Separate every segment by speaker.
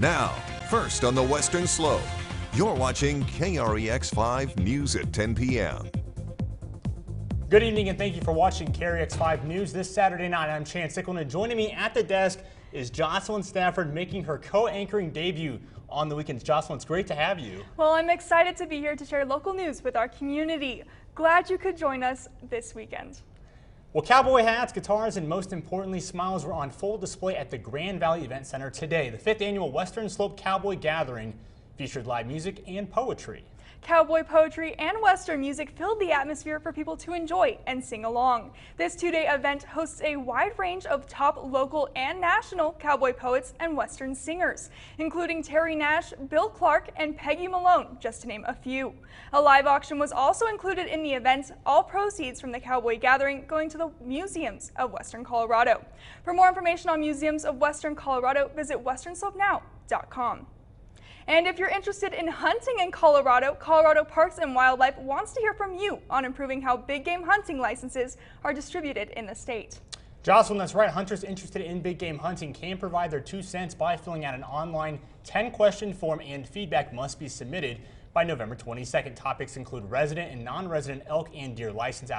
Speaker 1: Now, first on the Western Slope, you're watching KREX5 News at 10 p.m.
Speaker 2: Good evening and thank you for watching KREX5 News this Saturday night. I'm Chance Sicklin and joining me at the desk is Jocelyn Stafford making her co-anchoring debut on the weekends. Jocelyn, it's great to have you.
Speaker 3: Well, I'm excited to be here to share local news with our community. Glad you could join us this weekend.
Speaker 2: Well, cowboy hats, guitars, and most importantly, smiles were on full display at the Grand Valley Event Center today. The 5th annual Western Slope Cowboy Gathering featured live music and poetry.
Speaker 3: Cowboy poetry and Western music filled the atmosphere for people to enjoy and sing along. This two-day event hosts a wide range of top local and national cowboy poets and Western singers, including Terry Nash, Bill Clark, and Peggy Malone, just to name a few. A live auction was also included in the event, all proceeds from the Cowboy Gathering going to the Museums of Western Colorado. For more information on Museums of Western Colorado, visit westernslopenow.com. And if you're interested in hunting in Colorado, Colorado Parks and Wildlife wants to hear from you on improving how big game hunting licenses are distributed in the state.
Speaker 2: Jocelyn, that's right. Hunters interested in big game hunting can provide their 2 cents by filling out an online 10-question form, and feedback must be submitted by November 22nd. Topics include resident and non-resident elk and deer license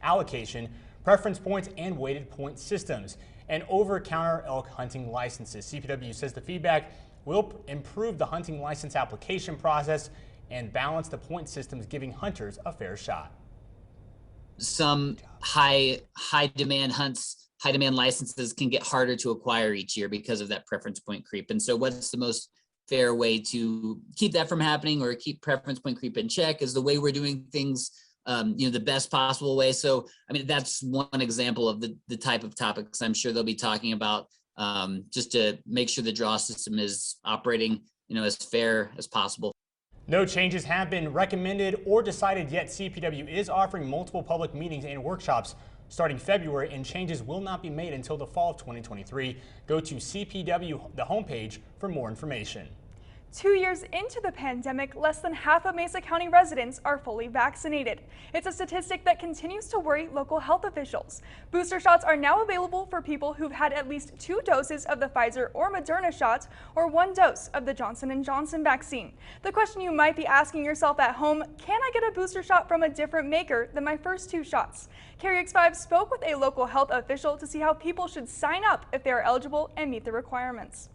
Speaker 2: allocation, preference points, and weighted point systems, and over-counter elk hunting licenses. CPW says the feedback will improve the hunting license application process and balance the point systems, giving hunters a fair shot.
Speaker 4: Some high demand hunts, high demand licenses can get harder to acquire each year because of that preference point creep. And so what's the most fair way to keep that from happening or keep preference point creep in check is the way we're doing things, the best possible way. So, I mean, that's one example of the type of topics I'm sure they'll be talking about, just to make sure the draw system is operating, as fair as possible.
Speaker 2: No changes have been recommended or decided yet. CPW is offering multiple public meetings and workshops starting February, and changes will not be made until the fall of 2023. Go to CPW, the homepage, for more information.
Speaker 3: 2 years into the pandemic, less than half of Mesa County residents are fully vaccinated. It's a statistic that continues to worry local health officials. Booster shots are now available for people who've had at least 2 doses of the Pfizer or Moderna shot or 1 dose of the Johnson & Johnson vaccine. The question you might be asking yourself at home, can I get a booster shot from a different maker than my first 2 shots? KREX5 spoke with a local health official to see how people should sign up if they are eligible and meet the requirements.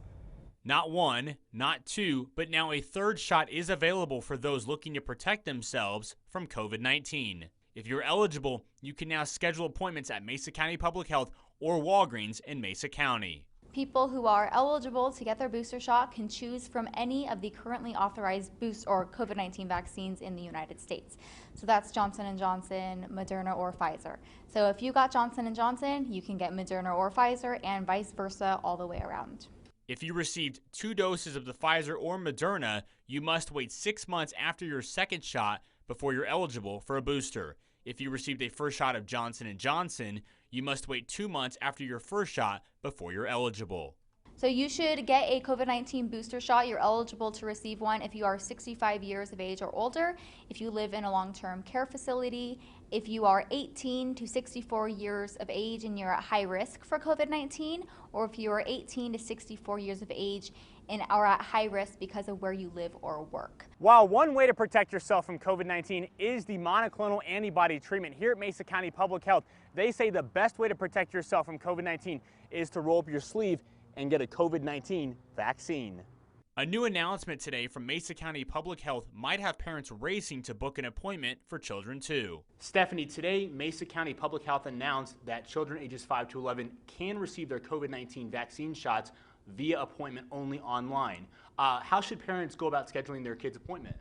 Speaker 5: Not 1, not 2, but now a 3rd shot is available for those looking to protect themselves from COVID-19. If you're eligible, you can now schedule appointments at Mesa County Public Health or Walgreens in Mesa County.
Speaker 6: People who are eligible to get their booster shot can choose from any of the currently authorized boost or COVID-19 vaccines in the United States. So that's Johnson & Johnson, Moderna, or Pfizer. So if you got Johnson & Johnson, you can get Moderna or Pfizer, and vice versa all the way around.
Speaker 5: If you received 2 doses of the Pfizer or Moderna, you must wait 6 months after your 2nd shot before you're eligible for a booster. If you received a first shot of Johnson & Johnson, you must wait 2 months after your first shot before you're eligible.
Speaker 6: So you should get a COVID-19 booster shot. You're eligible to receive one if you are 65 years of age or older, if you live in a long-term care facility, if you are 18 to 64 years of age and you're at high risk for COVID-19, or if you are 18 to 64 years of age and are at high risk because of where you live or work.
Speaker 2: While one way to protect yourself from COVID-19 is the monoclonal antibody treatment, here at Mesa County Public Health, they say the best way to protect yourself from COVID-19 is to roll up your sleeve and get a COVID-19 vaccine.
Speaker 5: A new announcement today from Mesa County Public Health might have parents racing to book an appointment for children too. Stephanie, today Mesa County Public Health announced that children ages 5 to 11 can receive their COVID-19 vaccine shots via appointment only online. How should parents go about scheduling their kids' appointment?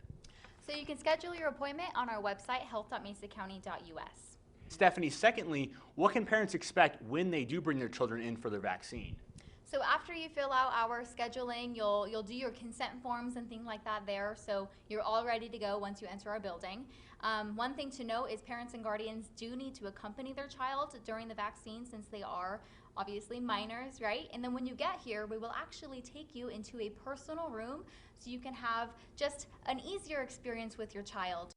Speaker 6: So you can schedule your appointment on our website, health.mesacounty.us.
Speaker 2: Stephanie, secondly, what can parents expect when they do bring their children in for their vaccine?
Speaker 6: So after you fill out our scheduling, you'll do your consent forms and things like that there, so you're all ready to go once you enter our building. One thing to note is parents and guardians do need to accompany their child during the vaccine since they are obviously minors, right? And then when you get here, we will actually take you into a personal room so you can have just an easier experience with your child.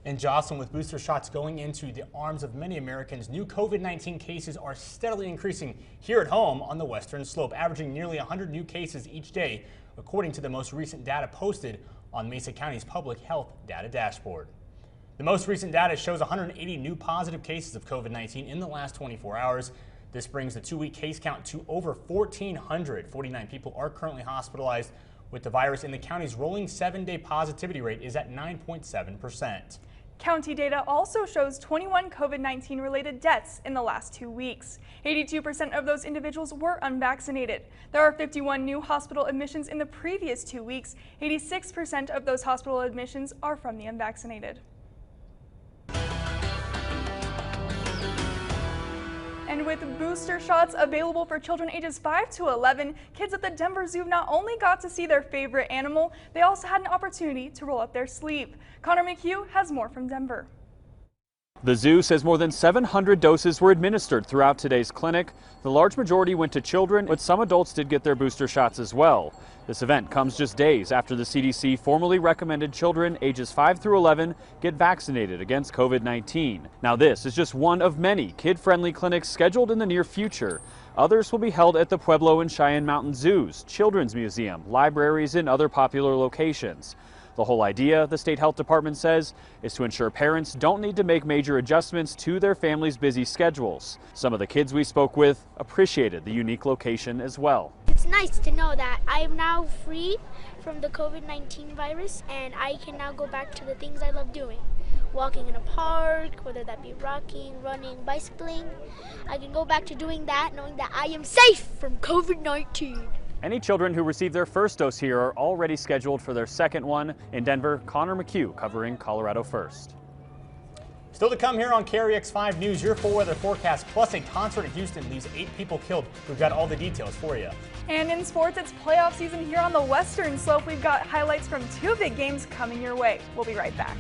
Speaker 2: In Jocelyn, with booster shots going into the arms of many Americans, new COVID-19 cases are steadily increasing here at home on the Western Slope, averaging nearly 100 new cases each day, according to the most recent data posted on Mesa County's public health data dashboard. The most recent data shows 180 new positive cases of COVID-19 in the last 24 hours. This brings the 2-week case count to over 1,400. 49 people are currently hospitalized with the virus, and the county's rolling 7-day positivity rate is at 9.7%.
Speaker 3: County data also shows 21 COVID-19 related deaths in the last 2 weeks. 82% of those individuals were unvaccinated. There are 51 new hospital admissions in the previous 2 weeks. 86% of those hospital admissions are from the unvaccinated. And with booster shots available for children ages 5 to 11, kids at the Denver Zoo not only got to see their favorite animal, they also had an opportunity to roll up their sleeve. Connor McHugh has more from Denver.
Speaker 7: The zoo says more than 700 doses were administered throughout today's clinic. The large majority went to children, but some adults did get their booster shots as well. This event comes just days after the CDC formally recommended children ages 5 through 11 get vaccinated against COVID-19. Now this is just one of many kid-friendly clinics scheduled in the near future. Others will be held at the Pueblo and Cheyenne Mountain Zoos, Children's Museum, libraries, and other popular locations. The whole idea, the state health department says, is to ensure parents don't need to make major adjustments to their family's busy schedules. Some of the kids we spoke with appreciated the unique location as well.
Speaker 8: It's nice to know that I am now free from the COVID-19 virus and I can now go back to the things I love doing. Walking in a park, whether that be rocking, running, bicycling. I can go back to doing that knowing that I am safe from COVID-19.
Speaker 7: Any children who received their first dose here are already scheduled for their second one. In Denver, Connor McHugh covering Colorado First.
Speaker 2: Still to come here on KREX5 News, your full weather forecast plus a concert in Houston leaves 8 people killed. We've got all the details for you.
Speaker 3: And in sports, it's playoff season here on the Western Slope. We've got highlights from 2 big games coming your way. We'll be right back.